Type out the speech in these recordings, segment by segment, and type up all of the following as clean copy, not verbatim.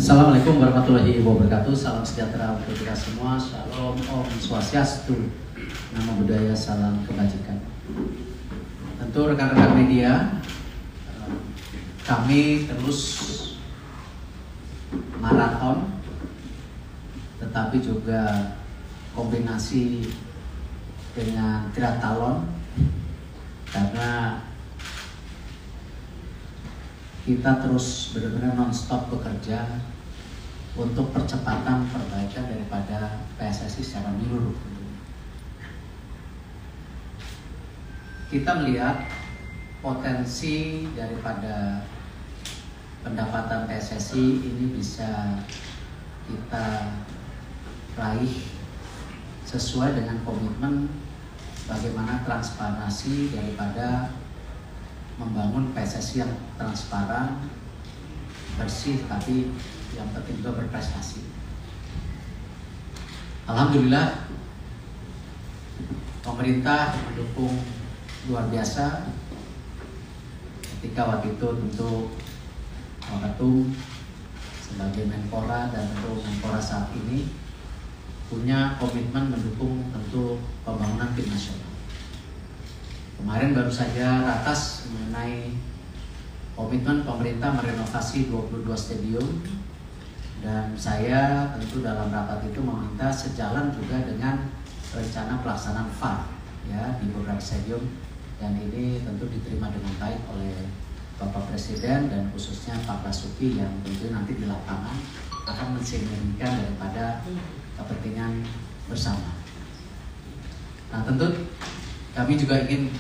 Assalamualaikum warahmatullahi wabarakatuh. Salam sejahtera untuk kita semua. Shalom, Om Swastiastu, Namo Buddhaya, salam kebajikan. Tentu rekan-rekan media, kami terus maraton, tetapi juga kombinasi dengan triathlon, karena kita terus benar-benar non-stop bekerja untuk percepatan perbaikan daripada PSSI secara menyeluruh. Kita melihat potensi daripada pendapatan PSSI ini bisa kita raih sesuai dengan komitmen bagaimana transparansi daripada membangun PSSI yang transparan, bersih, tapi yang penting juga berprestasi. Alhamdulillah, pemerintah mendukung luar biasa. Ketika waktu itu tentu Wakatum sebagai Menpora dan tentu Menpora saat ini punya komitmen mendukung tentu pembangunan tim nasional. Kemarin baru saja ratas mengenai komitmen pemerintah merenovasi 22 stadium, dan saya tentu dalam rapat itu meminta sejalan juga dengan rencana pelaksanaan VAR ya di beberapa stadium, dan ini tentu diterima dengan baik oleh Bapak Presiden dan khususnya Pak Basuki yang tentu nanti di lapangan akan mensinergikan daripada kepentingan bersama. Nah, tentu kami juga ingin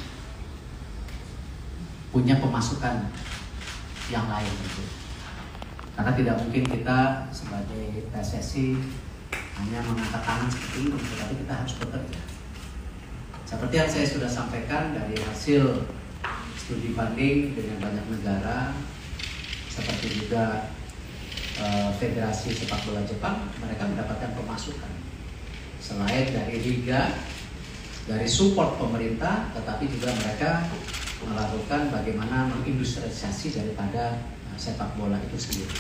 punya pemasukan yang lain tentu. Karena tidak mungkin kita sebagai PSSI hanya mengangkat tangan seperti ini, tetapi kita harus bekerja. Seperti yang saya sudah sampaikan dari hasil studi banding dengan banyak negara, seperti juga Federasi Sepak Bola Jepang, mereka mendapatkan pemasukan selain dari liga, dari support pemerintah, tetapi juga mereka melakukan bagaimana mengindustrialisasi daripada sepak bola itu sendiri.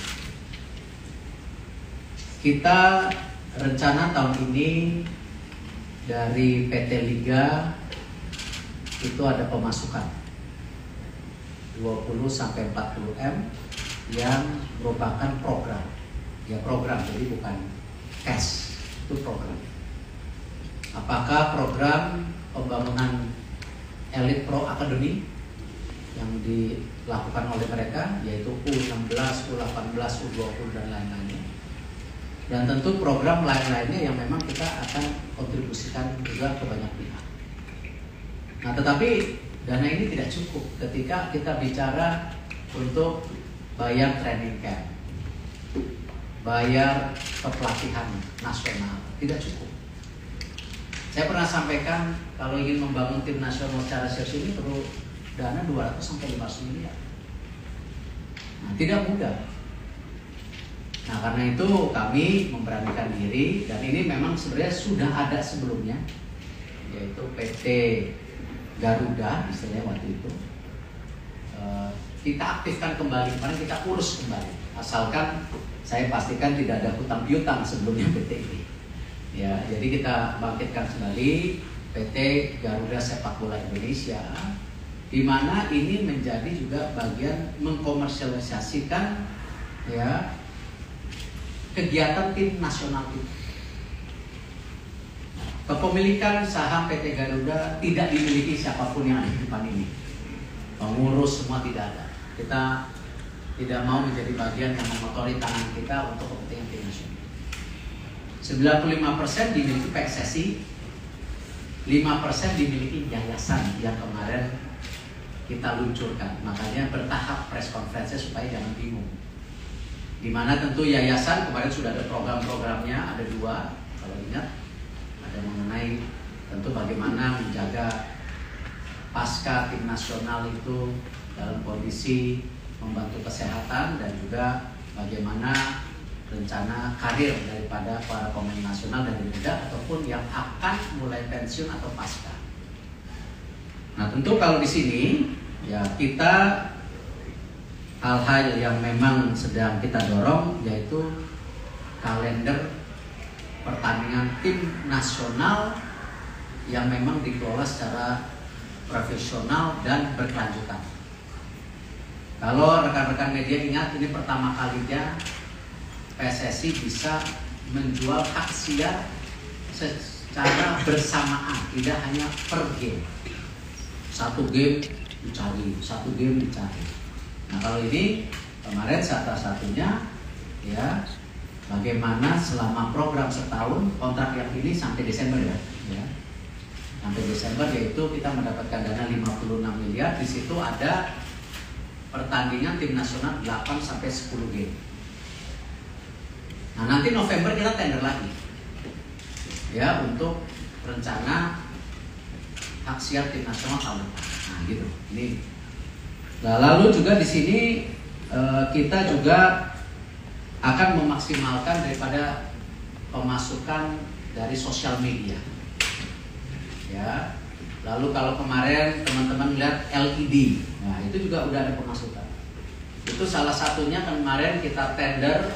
Kita rencana tahun ini dari PT Liga itu ada pemasukan 20-40 M yang merupakan program. Ya program, jadi bukan cash, itu program. Apakah program pembangunan Elite Pro Academy yang dilakukan oleh mereka, yaitu U16, U18, U20 dan lain-lainnya, dan tentu program lain-lainnya yang memang kita akan kontribusikan juga ke banyak pihak. Nah, tetapi dana ini tidak cukup ketika kita bicara untuk bayar training camp, bayar pelatihan nasional, tidak cukup. Saya pernah sampaikan kalau ingin membangun tim nasional secara serius ini perlu dana 200-500 miliar. Nah, tidak mudah. Nah, karena itu kami memberanikan diri, dan ini memang sebenarnya sudah ada sebelumnya, yaitu PT Garuda istilahnya waktu itu. Kita aktifkan kembali, karena kita urus kembali. Asalkan saya pastikan tidak ada hutang piutang sebelumnya PT ini. Ya, jadi kita bangkitkan kembali PT Garuda Sepak Bola Indonesia, di mana ini menjadi juga bagian mengkomersialisasikan ya kegiatan tim nasional itu. Kepemilikan saham PT Garuda tidak dimiliki siapapun yang ada di depan ini. Pengurus semua tidak ada. Kita tidak mau menjadi bagian yang mengotori tangan kita untuk kepentingan tim nasional. 95% dimiliki PSSI, 5% dimiliki yayasan yang kemarin kita luncurkan. Makanya bertahap press conference supaya jangan bingung. Dimana tentu yayasan kemarin sudah ada program-programnya, ada 2 kalau ingat. Ada mengenai tentu bagaimana menjaga pasca tim nasional itu dalam kondisi membantu kesehatan, dan juga bagaimana rencana karir daripada para pemain nasional dan muda ataupun yang akan mulai pensiun atau pasca. Nah, tentu kalau di sini ya kita hal-hal yang memang sedang kita dorong, yaitu kalender pertandingan tim nasional yang memang dikelola secara profesional dan berkelanjutan. Kalau rekan-rekan media ingat, ini pertama kalinya PSSI bisa menjual hak siar secara bersamaan, tidak hanya per game. Satu game dicari, satu game dicari. Nah, kalau ini kemarin satu-satunya ya, bagaimana selama program setahun, kontrak yang ini sampai Desember ya. Sampai Desember, yaitu kita mendapatkan dana 56 miliar. Di situ ada pertandingan tim nasional 8 sampai 10 game. Nah, nanti November kita tender lagi. Ya, untuk rencana hak siar tim nasional tahun depan. Nah, gitu. Ini. Nah, lalu juga di sini kita juga akan memaksimalkan daripada pemasukan dari sosial media. Ya. Lalu kalau kemarin teman-teman lihat LED, nah itu juga udah ada pemasukan. Itu salah satunya kemarin kita tender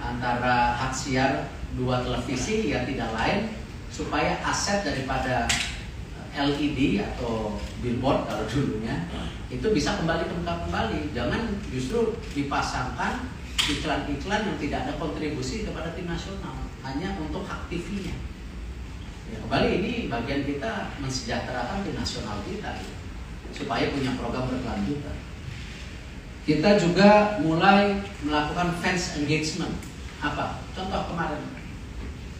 antara hak siar 2 televisi, ya tidak lain supaya aset daripada LED atau billboard kalau dulunya itu bisa kembali. Jangan justru dipasangkan iklan-iklan yang tidak ada kontribusi kepada tim nasional, hanya untuk hak TV-nya. Ya, kembali ini bagian kita mensejahterakan tim nasional kita supaya punya program berkelanjutan. Kita juga mulai melakukan fans engagement. Apa? Contoh kemarin,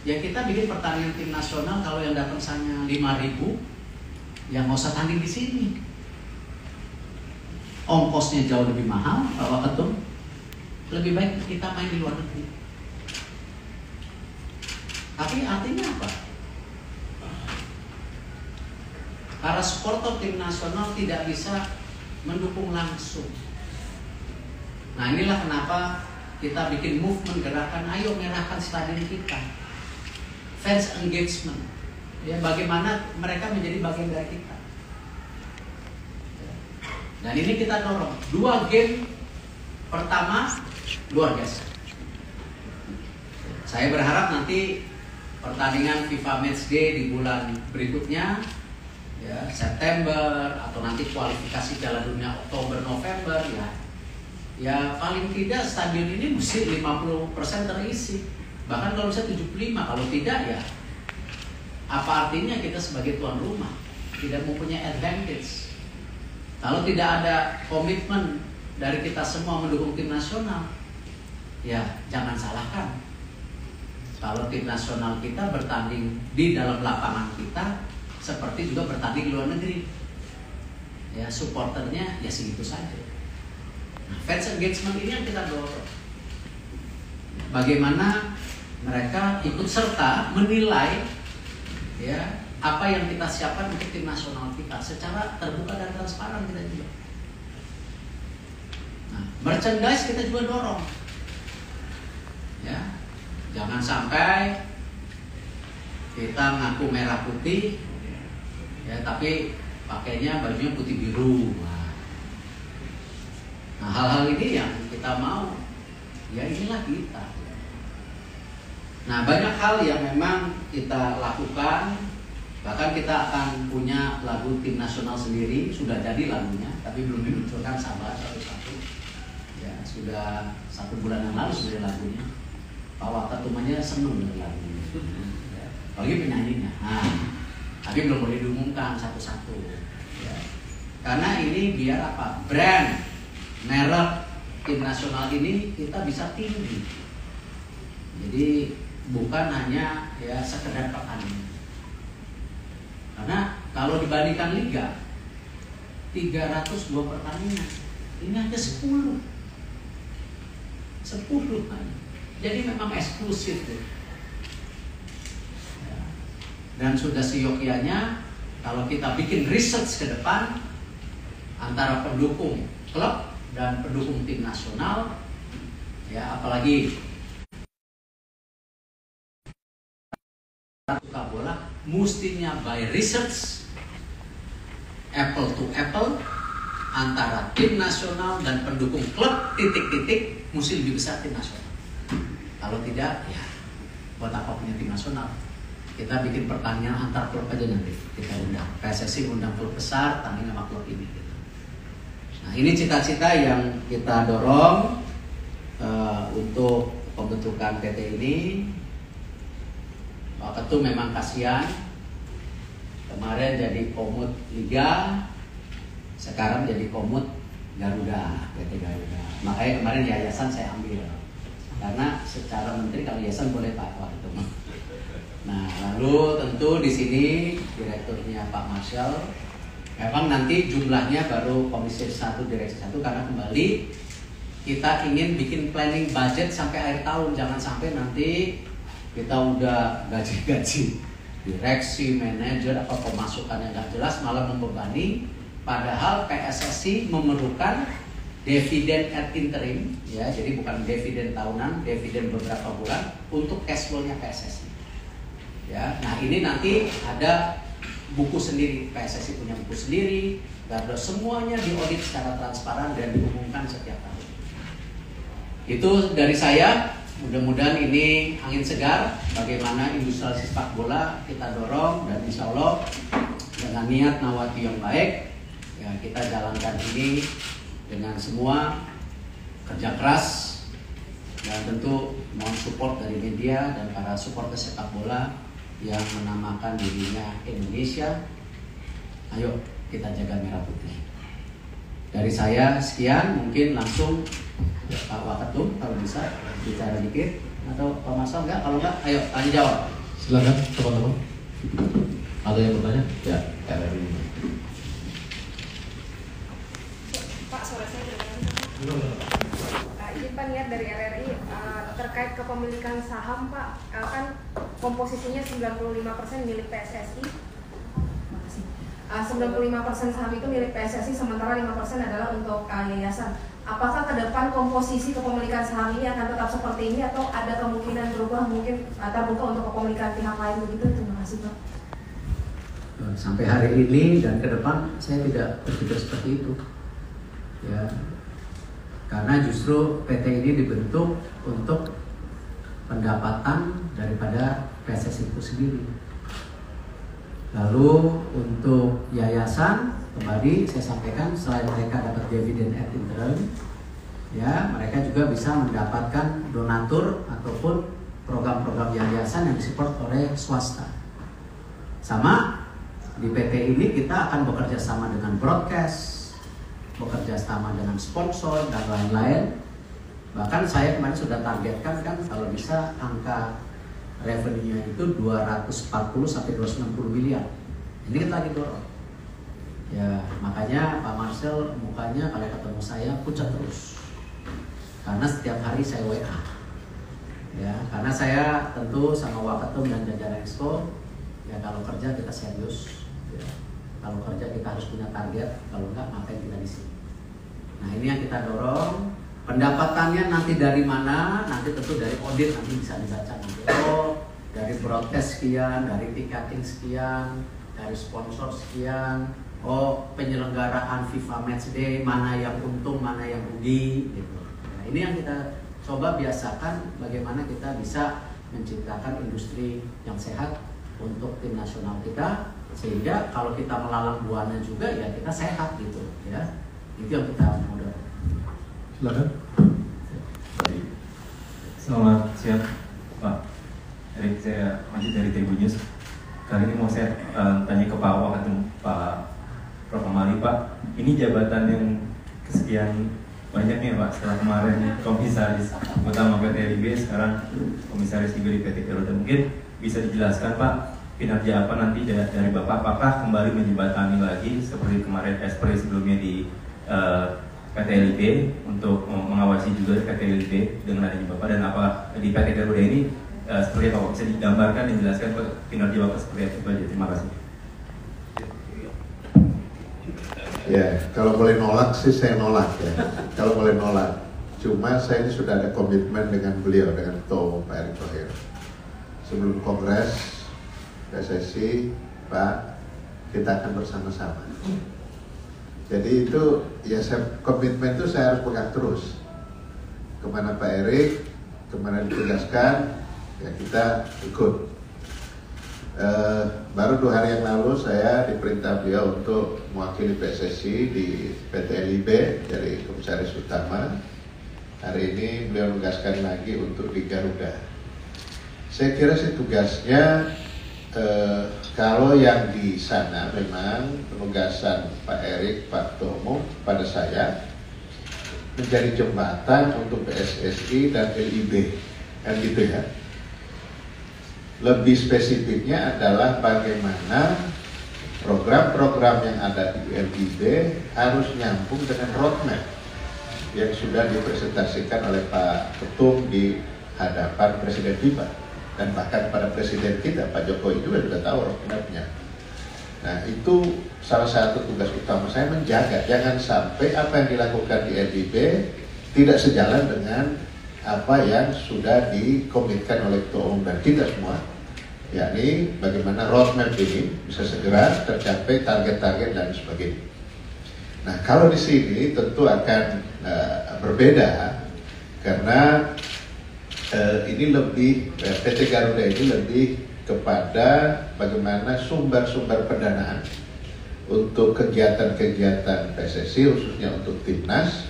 ya kita bikin pertandingan tim nasional, kalau yang datang misalnya 5.000, ya nggak usah tanding di sini. Ongkosnya jauh lebih mahal, Pak Ketum. Lebih baik kita main di luar negeri. Tapi artinya apa? Para supporter tim nasional tidak bisa mendukung langsung. Nah, inilah kenapa kita bikin movement, gerakan ayo merahkan stadion kita. Fans engagement. Ya, bagaimana mereka menjadi bagian dari kita. Dan ini kita dorong. 2 game pertama luar biasa. Saya berharap nanti pertandingan FIFA Matchday di bulan berikutnya, ya September, atau nanti kualifikasi Piala Dunia Oktober November, ya paling tidak stadion ini mesti 50% terisi, bahkan kalau bisa 75. Kalau tidak, ya apa artinya kita sebagai tuan rumah tidak mempunyai advantage. Kalau tidak ada komitmen dari kita semua mendukung tim nasional, ya jangan salahkan kalau tim nasional kita bertanding di dalam lapangan kita seperti juga bertanding di luar negeri. Ya, supporternya ya segitu saja. Nah, fans engagement ini yang kita dorong. Bagaimana mereka ikut serta menilai ya apa yang kita siapkan untuk tim nasional kita secara terbuka dan transparan kita juga. Nah, merchandise kita juga dorong. Ya, jangan sampai kita ngaku merah putih, ya tapi pakainya bajunya putih biru. Nah, hal-hal ini yang kita mau, ya inilah kita. Nah, banyak hal yang memang kita lakukan. Bahkan kita akan punya lagu tim nasional sendiri, sudah jadi lagunya, tapi belum dimunculkan, sabar satu-satu. Ya, sudah 1 bulan yang lalu sudah lagunya. Pak Waketum aja seneng dengan lagunya. Ya, apalagi penyanyinya. Nah, tapi belum boleh diumumkan satu-satu. Ya. Karena ini biar apa? Brand, merek tim nasional ini kita bisa tinggi. Jadi bukan hanya ya sekedar pertandingan. Karena kalau dibandingkan liga 302 pertandingan, ini hanya 10 hanya. Jadi memang eksklusif tuh. Ya. Dan sudah seyogyanya kalau kita bikin research ke depan antara pendukung klub dan pendukung tim nasional, ya apalagi suka bola, mustinya by research, apple to apple, antara tim nasional dan pendukung klub titik-titik mesti lebih besar tim nasional. Kalau tidak, ya buat apa punya tim nasional? Kita bikin pertandingan antar klub aja nanti. Kita undang PSSI, undang klub besar, tanding sama klub ini. Gitu. Nah ini cita-cita yang kita dorong untuk pembentukan PT ini. Pak Ketum memang kasihan. Kemarin jadi komut Liga, sekarang jadi komut Garuda, PT Garuda. Makanya kemarin yayasan saya ambil. Karena secara menteri kalau yayasan boleh Pak waktu itu. Nah, lalu tentu di sini direkturnya Pak Marshall. Memang nanti jumlahnya baru komisi 1 direksi 1 karena kembali kita ingin bikin planning budget sampai akhir tahun, jangan sampai nanti kita udah gaji-gaji direksi, manajer, apa pemasukannya nggak jelas malah membebani. Padahal PSSI memerlukan dividen at interim, ya, jadi bukan dividen tahunan, dividen beberapa bulan untuk cash flow-nya PSSI. Ya, nah ini nanti ada buku sendiri, PSSI punya buku sendiri, Garuda semuanya diaudit secara transparan dan diumumkan setiap tahun. Itu dari saya. Mudah-mudahan ini angin segar bagaimana industri sepak bola kita dorong dan insya Allah dengan niat Nawati yang baik ya kita jalankan ini dengan semua kerja keras dan tentu mohon support dari media dan para supporter sepak bola yang menamakan dirinya Indonesia. Ayo kita jaga merah putih. Dari saya sekian, mungkin langsung Pak Waketum kalau bisa bicara dikit atau Pak Marshall enggak, kalau enggak ayo tanya jawab. Silakan teman-teman. Ada yang bertanya? Ya, RRI. Pak, suara saya terdengar. Ini Pak niat dari RRI terkait kepemilikan saham Pak, kan komposisinya 95% milik PSSI. 95% saham itu milik PSSI, sementara 5% adalah untuk yayasan. Apakah ke depan komposisi kepemilikan saham ini akan tetap seperti ini atau ada kemungkinan berubah, mungkin terbuka untuk kepemilikan pihak lain begitu? Terima kasih Pak. Sampai hari ini dan ke depan saya tidak berpikir seperti itu. Ya. Karena justru PT ini dibentuk untuk pendapatan daripada PSSI itu sendiri. Lalu untuk yayasan, kembali saya sampaikan selain mereka dapat dividen at interim, ya mereka juga bisa mendapatkan donatur ataupun program-program yayasan yang disupport oleh swasta. Sama di PT ini kita akan bekerja sama dengan broadcast, bekerja sama dengan sponsor dan lain-lain. Bahkan saya kemarin sudah targetkan kan kalau bisa angka revenue-nya itu 240 sampai 260 miliar. Ini kita lagi dorong. Ya, makanya Pak Marshall mukanya kalau ketemu saya pucat terus. Karena setiap hari saya WA. Ya, karena saya tentu sama Waketum dan jajaran Exco, ya kalau kerja kita serius. Ya. Kalau kerja kita harus punya target, kalau enggak ngapain kita di sini. Nah, ini yang kita dorong. Pendapatannya nanti dari mana? Nanti tentu dari audit nanti bisa dibaca nanti. Oh, dari broadcast sekian, dari ticketing sekian, dari sponsor sekian. Oh, penyelenggaraan FIFA Matchday mana yang untung, mana yang rugi gitu. Nah, ini yang kita coba biasakan bagaimana kita bisa menciptakan industri yang sehat untuk tim nasional kita sehingga kalau kita melalang buana juga ya kita sehat gitu ya. Itu yang kita mau dorong. Silakan. Selamat siang Pak Erik, saya masih dari Tribun News. Kali ini mau saya tanya ke Pak Waketum, Pak Prof. Amali. Pak, ini jabatan yang kesekian banyaknya Pak setelah kemarin komisaris utama PT LIB, sekarang komisaris juga di PT Garuda. Mungkin bisa dijelaskan Pak kinerja apa nanti dari Bapak, apakah kembali menjembatani lagi seperti kemarin seperti sebelumnya di PT LIB untuk mengawasi juga PT LIB dengan adanya Bapak, dan apa di PT Garuda ini seperti apa bisa digambarkan dan dijelaskan kinerja Bapak seperti apa? Terima kasih. Ya, kalau boleh nolak sih saya nolak ya. Kalau boleh nolak, cuma saya ini sudah ada komitmen dengan beliau, dengan Ketua Umum Pak Erick Thohir. Sebelum Kongres PSSI, Pak, kita akan bersama-sama. Jadi itu ya komitmen itu saya harus pegang terus. Kemana Pak Erik, kemana ditugaskan, ya kita ikut. Baru 2 hari yang lalu saya diperintah beliau untuk mewakili PSSI di PT LIB jadi komisaris utama. Hari ini beliau menugaskan lagi untuk di Garuda. Saya kira sih tugasnya kalau yang di sana memang penugasan Pak Erik, Pak Tomo pada saya menjadi jembatan untuk PSSI dan LIB, kan gitu ya. Lebih spesifiknya adalah bagaimana program-program yang ada di LIB harus nyambung dengan roadmap yang sudah dipresentasikan oleh Pak Ketum di hadapan Presiden FIBA dan bahkan pada Presiden kita Pak Jokowi juga sudah tahu roadmapnya. Nah itu salah satu tugas utama saya, menjaga jangan sampai apa yang dilakukan di LIB tidak sejalan dengan apa yang sudah dikomitkan oleh Ketua Umum dan kita semua, yakni bagaimana roadmap ini bisa segera tercapai, target-target dan sebagainya. Nah kalau di sini tentu akan berbeda karena ini lebih PT Garuda ini lebih kepada bagaimana sumber-sumber pendanaan untuk kegiatan-kegiatan PSSI khususnya untuk timnas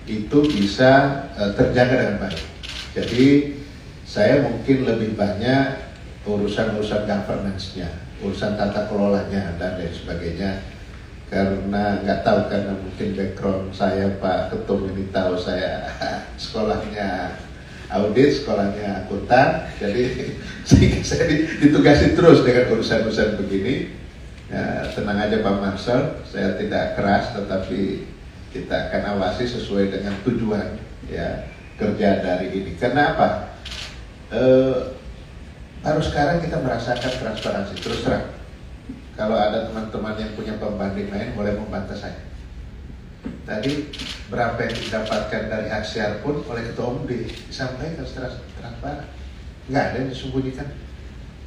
itu bisa terjaga dengan baik. Jadi saya mungkin lebih banyak urusan-urusan governance-nya, urusan tata kelolanya dan lain sebagainya. Karena nggak tahu, karena mungkin background saya Pak Ketum ini tahu saya sekolahnya audit, sekolahnya akuntan, jadi saya ditugasi terus dengan urusan-urusan begini. Ya, tenang aja Pak Marcel, saya tidak keras, tetapi kita akan awasi sesuai dengan tujuan ya kerja dari ini. Karena apa? Baru sekarang kita merasakan transparansi. Terus terang, kalau ada teman-teman yang punya pembanding lain boleh membantah saya. Tadi berapa yang didapatkan dari Aksiar pun oleh Ketua Umum disampaikan secara transparan, nggak ada yang disembunyikan.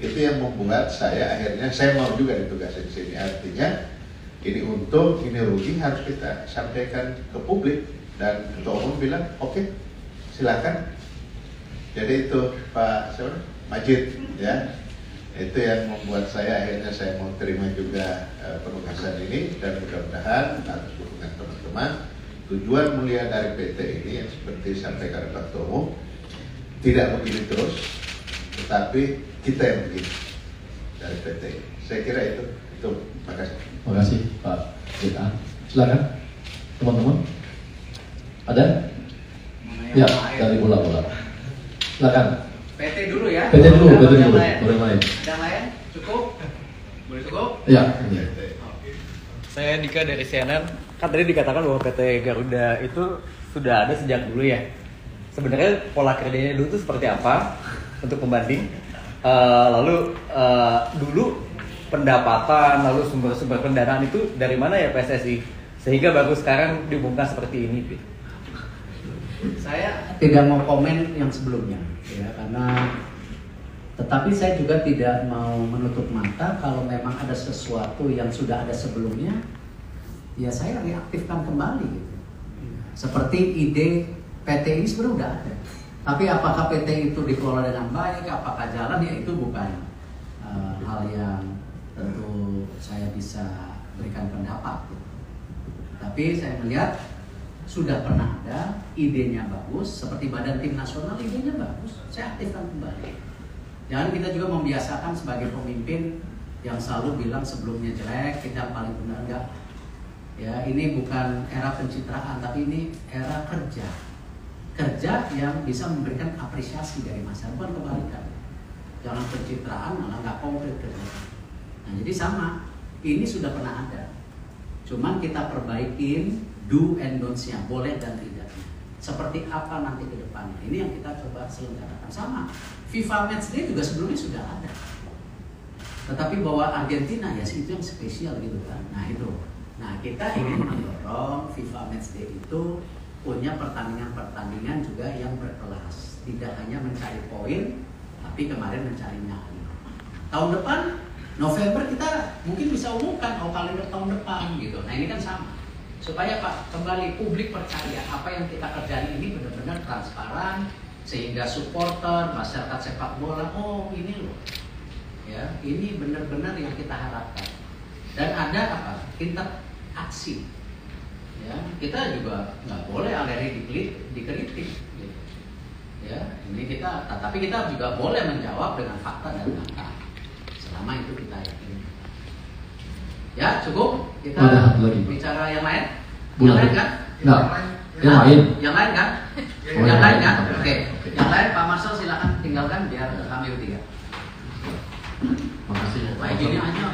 Itu yang membuat saya akhirnya saya mau juga ditugasin di sini. Artinya ini untung, ini rugi harus kita sampaikan ke publik, dan Ketua Umum bilang oke, silakan. Jadi itu Pak Majid ya, itu yang membuat saya akhirnya saya mau terima juga penugasan ini, dan mudah-mudahan atas dukungan teman-teman tujuan mulia dari PT ini yang seperti disampaikan Pak Ketua Umum tidak begini terus, tetapi kita yang begini dari PT ini. Saya kira itu. Terima kasih. Terima kasih Pak Jika. Silakan teman-teman. Ada? Ya, dari bola-bola. Silakan. PT dulu ya. PT dulu, PT yang dulu. lain. Boleh lain. Yang lain cukup? Boleh cukup? Ya. Saya Dika dari CNN. Kan tadi dikatakan bahwa PT Garuda itu sudah ada sejak dulu ya. Sebenarnya pola kerjanya dulu itu seperti apa untuk pembanding? Lalu dulu pendapatan, lalu sumber-sumber pendanaan itu dari mana ya PSSI? Sehingga baru sekarang diumumkan seperti ini. Saya tidak mau komen yang sebelumnya, ya, karena tetapi saya juga tidak mau menutup mata kalau memang ada sesuatu yang sudah ada sebelumnya, ya saya reaktifkan kembali gitu. Seperti ide PT ini sebenarnya sudah ada, tapi apakah PT itu dikelola dengan baik, apakah jalan, ya itu bukan hal yang tentu saya bisa berikan pendapat gitu. Tapi saya melihat sudah pernah ada, idenya bagus, seperti Badan Tim Nasional idenya bagus, saya aktifkan kembali. Jangan kita juga membiasakan sebagai pemimpin yang selalu bilang sebelumnya jelek, kita paling benar, enggak. Ya, ini bukan era pencitraan, tapi ini era kerja. Kerja yang bisa memberikan apresiasi dari masyarakat, bukan kebalikan. Jangan pencitraan malah nggak konkret kerja. Nah, jadi sama, ini sudah pernah ada. Cuman kita perbaikin do and don'ts-nya, boleh dan tidaknya. Seperti apa nanti ke depannya. Ini yang kita coba selenggarakan. Sama, FIFA Matchday juga sebelumnya sudah ada. Tetapi bahwa Argentina ya itu yang spesial gitu kan. Nah itu. Nah kita ingin mendorong FIFA Matchday itu punya pertandingan-pertandingan juga yang berkelas. Tidak hanya mencari poin, tapi kemarin mencari nyali. Tahun depan November kita mungkin bisa umumkan kalender tahun depan gitu. Nah ini kan sama. supaya Pak kembali publik percaya apa yang kita kerjain ini benar-benar transparan, sehingga supporter masyarakat sepak bola, oh ini loh ya, ini benar-benar yang kita harapkan. Dan ada apa, tingkat aksi ya, kita juga nggak boleh alergi dikritik gitu. Ya, ini kita, tapi kita juga boleh menjawab dengan fakta dan data selama itu kita yakin. Ya cukup, kita Ada lagi, Pak. bicara yang lain. Boleh. Yang lain kan? Enggak. Yang lain. Yang lain kan? Oh, yang lain kan? oke. Oke. Oke. Yang lain Pak Marcel silakan tinggalkan biar kami bertiga. Makasih. Kayak gini aja